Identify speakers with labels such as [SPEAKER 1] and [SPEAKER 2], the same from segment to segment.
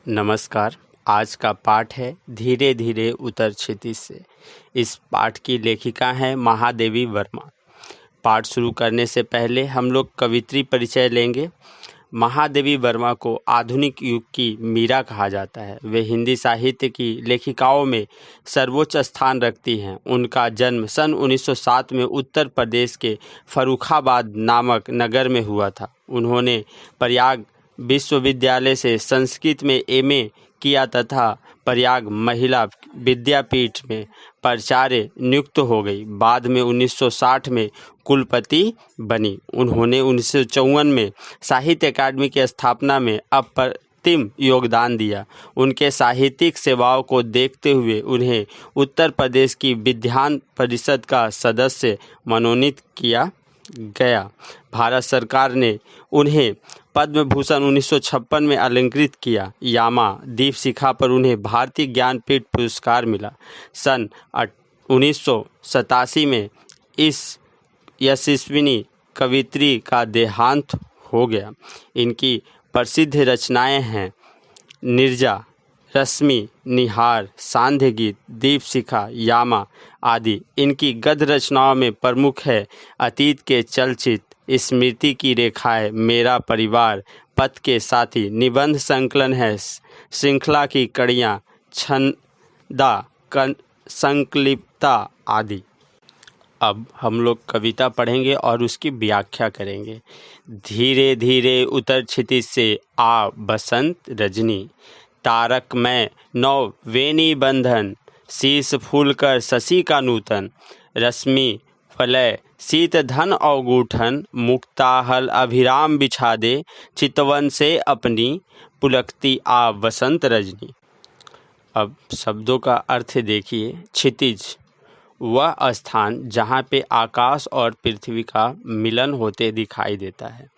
[SPEAKER 1] नमस्कार। आज का पाठ है धीरे धीरे उतर क्षितिज से। इस पाठ की लेखिका हैं महादेवी वर्मा। पाठ शुरू करने से पहले हम लोग कवित्री परिचय लेंगे। महादेवी वर्मा को आधुनिक युग की मीरा कहा जाता है। वे हिंदी साहित्य की लेखिकाओं में सर्वोच्च स्थान रखती हैं। उनका जन्म सन 1907 में उत्तर प्रदेश के फर्रुखाबाद नामक नगर में हुआ था। उन्होंने प्रयाग विश्वविद्यालय से संस्कृत में एमए किया तथा प्रयाग महिला विद्यापीठ में प्राचार्य नियुक्त हो गई। बाद में 1960 में कुलपति बनी। उन्होंने 1954 में साहित्य अकादमी की स्थापना में अप्रतिम योगदान दिया। उनके साहित्यिक सेवाओं को देखते हुए उन्हें उत्तर प्रदेश की विधान परिषद का सदस्य मनोनीत किया गया। भारत सरकार ने उन्हें पद्म भूषण 1956 में अलंकृत किया। यामा दीप शिखा पर उन्हें भारतीय ज्ञानपीठ पुरस्कार मिला। सन 1987 में इस यशस्विनी कवित्री का देहांत हो गया। इनकी प्रसिद्ध रचनाएं हैं नीरजा, रश्मि, निहार, सांध्य गीत, दीप शिखा, यामा आदि। इनकी गद्य रचनाओं में प्रमुख है अतीत के चलचित्र, स्मृति की रेखाएं, मेरा परिवार, पथ के साथी। निबंध संकलन है श्रृंखला की कड़ियाँ, छंदा, संकलिप्ता आदि। अब हम लोग कविता पढ़ेंगे और उसकी व्याख्या करेंगे। धीरे धीरे उतर क्षितिज से आ बसंत रजनी, तारक मैं नौ वेणी बंधन, शीश फूल कर शशि का नूतन, रश्मि फलय शीत धन अवगूठन, मुक्ताहल अभिराम बिछा दे, चितवन से अपनी पुलकती आ बसंत रजनी। अब शब्दों का अर्थ देखिए। क्षितिज वह स्थान जहाँ पे आकाश और पृथ्वी का मिलन होते दिखाई देता है।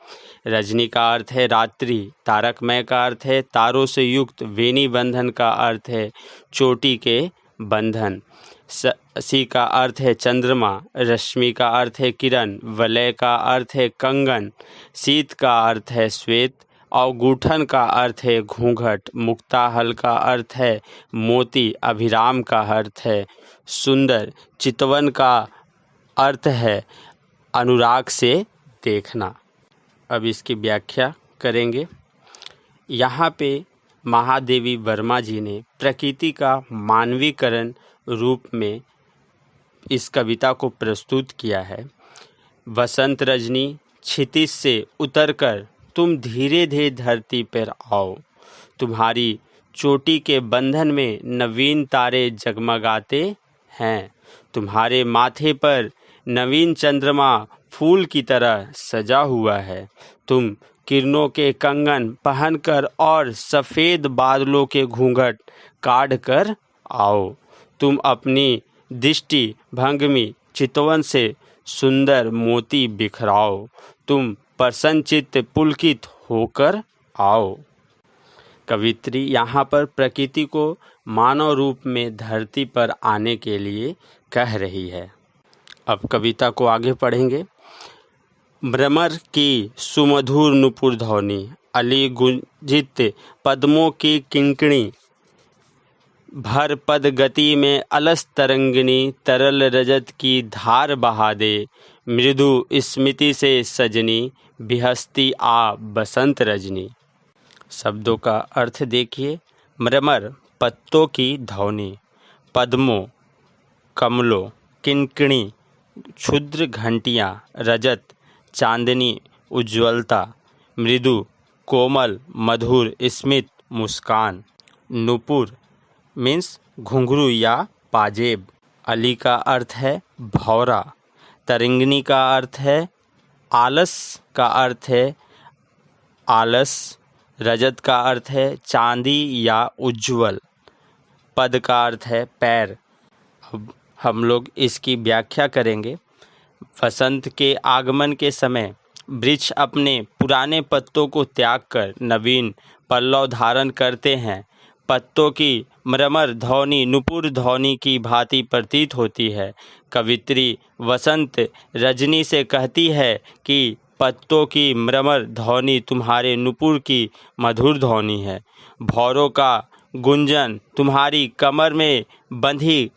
[SPEAKER 1] रजनी का अर्थ है रात्रि, तारकमय का अर्थ है तारों से युक्त, वेणी बंधन का अर्थ है चोटी के बंधन, शशि का अर्थ है चंद्रमा, रश्मि का अर्थ है किरण, वलय का अर्थ है कंगन, शीत का अर्थ है श्वेत, अवगूठन का अर्थ है घूंघट, मुक्ताहल का अर्थ है मोती, अभिराम का अर्थ है सुंदर, चितवन का अर्थ है अनुराग से देखना। अब इसकी व्याख्या करेंगे। यहाँ पे महादेवी वर्मा जी ने प्रकृति का मानवीकरण रूप में इस कविता को प्रस्तुत किया है। बसंत रजनी, क्षितिज से उतरकर तुम धीरे धीरे धरती पर आओ, तुम्हारी चोटी के बंधन में नवीन तारे जगमगाते हैं, तुम्हारे माथे पर नवीन चंद्रमा फूल की तरह सजा हुआ है, तुम किरणों के कंगन पहनकर और सफ़ेद बादलों के घूंघट काढ़ कर आओ, तुम अपनी दृष्टि भंगमी चितवन से सुंदर मोती बिखराओ, तुम प्रसन्नचित्त पुलकित होकर आओ। कवित्री यहाँ पर प्रकृति को मानव रूप में धरती पर आने के लिए कह रही है। अब कविता को आगे पढ़ेंगे। भ्रमर की सुमधुर नुपुर ध्वनि, अली गुंजित पद्मों की किंकणी, भर पद गति में अलस तरंगिनी, तरल रजत की धार बहा दे, मृदु स्मृति से सजनी, बिहस्ती आ बसंत रजनी। शब्दों का अर्थ देखिए। भ्रमर पत्तों की ध्वनि, पद्मों कमलों, किंकणी क्षुद्र घंटियाँ, रजत चांदनी उज्ज्वलता, मृदु कोमल मधुर स्मित मुस्कान, नुपुर मीन्स घुंघरू या पाजेब, अली का अर्थ है भौरा, तरंगिनी का अर्थ है आलस का अर्थ है आलस, रजत का अर्थ है चांदी या उज्ज्वल, पद का अर्थ है पैर। अब हम लोग इसकी व्याख्या करेंगे। वसंत के आगमन के समय वृक्ष अपने पुराने पत्तों को त्याग कर नवीन पल्लव धारण करते हैं। पत्तों की मृमर ध्वनि नुपुर ध्वनि की भांति प्रतीत होती है। कवित्री वसंत रजनी से कहती है कि पत्तों की मृमर ध्वनि तुम्हारे नुपुर की मधुर ध्वनि है। भौरों का गुंजन तुम्हारी कमर में बंधी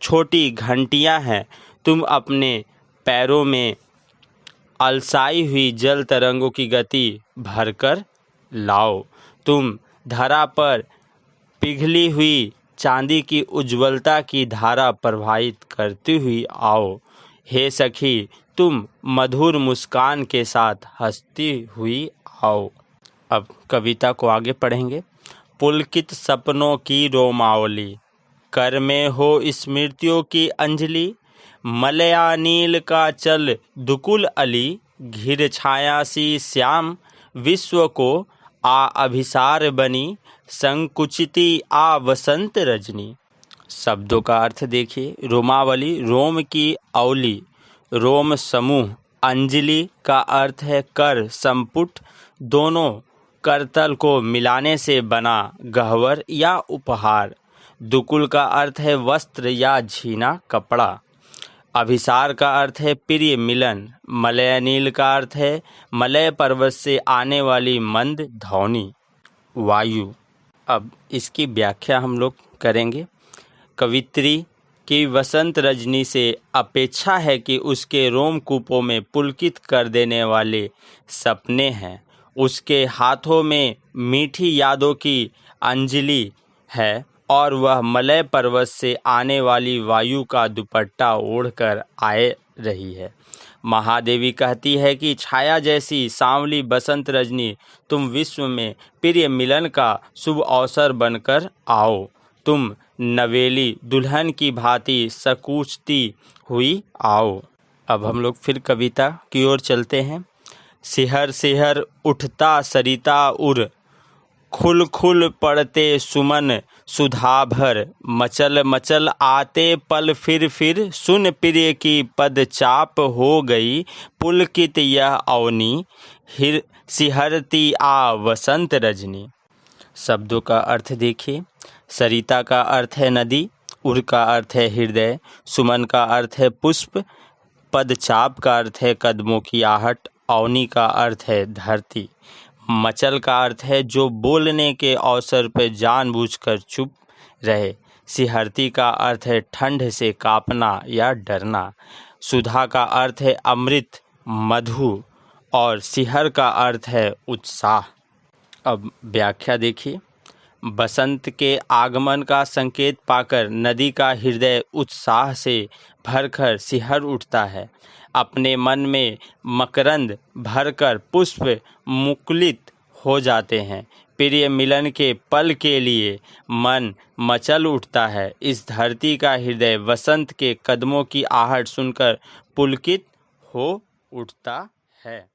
[SPEAKER 1] छोटी घंटियां हैं। तुम अपने पैरों में अलसाई हुई जल तरंगों की गति भरकर लाओ। तुम धरा पर पिघली हुई चांदी की उज्ज्वलता की धारा प्रवाहित करती हुई आओ। हे सखी, तुम मधुर मुस्कान के साथ हंसती हुई आओ। अब कविता को आगे पढ़ेंगे। पुलकित सपनों की रोमावली, कर में हो स्मृतियों की अंजलि। मलया नील का चल दुकुल अली, घिर छाया सी श्याम विश्व को। आ अभिसार बनी संकुचिती आ वसंत रजनी। शब्दों का अर्थ देखिए। रोमावली रोम की अवली, रोम समूह। अंजलि का अर्थ है कर, संपुट। दोनों करतल को मिलाने से बना गह्वर या उपहार। दुकुल का अर्थ है वस्त्र या झीना कपड़ा। अभिसार का अर्थ है प्रिय मिलन। मलय नील का अर्थ है मलय पर्वत से आने वाली मंद ध्वनि, वायु। अब इसकी व्याख्या हम लोग करेंगे। कवित्री की वसंत रजनी से अपेक्षा है कि उसके रोमकूपों में पुलकित कर देने वाले सपने हैं। उसके हाथों में मीठी यादों की अंजलि है और वह मलय पर्वत से आने वाली वायु का दुपट्टा ओढ़कर आए रही है। महादेवी कहती है कि छाया जैसी सांवली बसंत रजनी, तुम विश्व में प्रिय मिलन का शुभ अवसर बनकर आओ। तुम नवेली दुल्हन की भांति सकूचती हुई आओ। अब हम लोग फिर कविता की ओर चलते हैं। सिहर सिहर उठता सरिता उर, खुल खुल पड़ते सुमन सुधा भर। मचल मचल आते पल फिर सुन प्रिय की पद चाप हो गई। पुलकित यह अवनी सिहरती आ वसंत रजनी। शब्दों का अर्थ देखिए। सरिता का अर्थ है नदी, उर का अर्थ है हृदय, सुमन का अर्थ है पुष्प, पदचाप का अर्थ है कदमों की आहट, अवनी का अर्थ है धरती, मचल का अर्थ है जो बोलने के अवसर पर जानबूझकर चुप रहे, सिहरती का अर्थ है ठंड से कांपना या डरना, सुधा का अर्थ है अमृत मधु और सिहर का अर्थ है उत्साह। अब व्याख्या देखिए। बसंत के आगमन का संकेत पाकर नदी का हृदय उत्साह से भरकर सिहर उठता है। अपने मन में मकरंद भरकर पुष्प मुकुलित हो जाते हैं। प्रिय मिलन के पल के लिए मन मचल उठता है। इस धरती का हृदय वसंत के कदमों की आहट सुनकर पुलकित हो उठता है।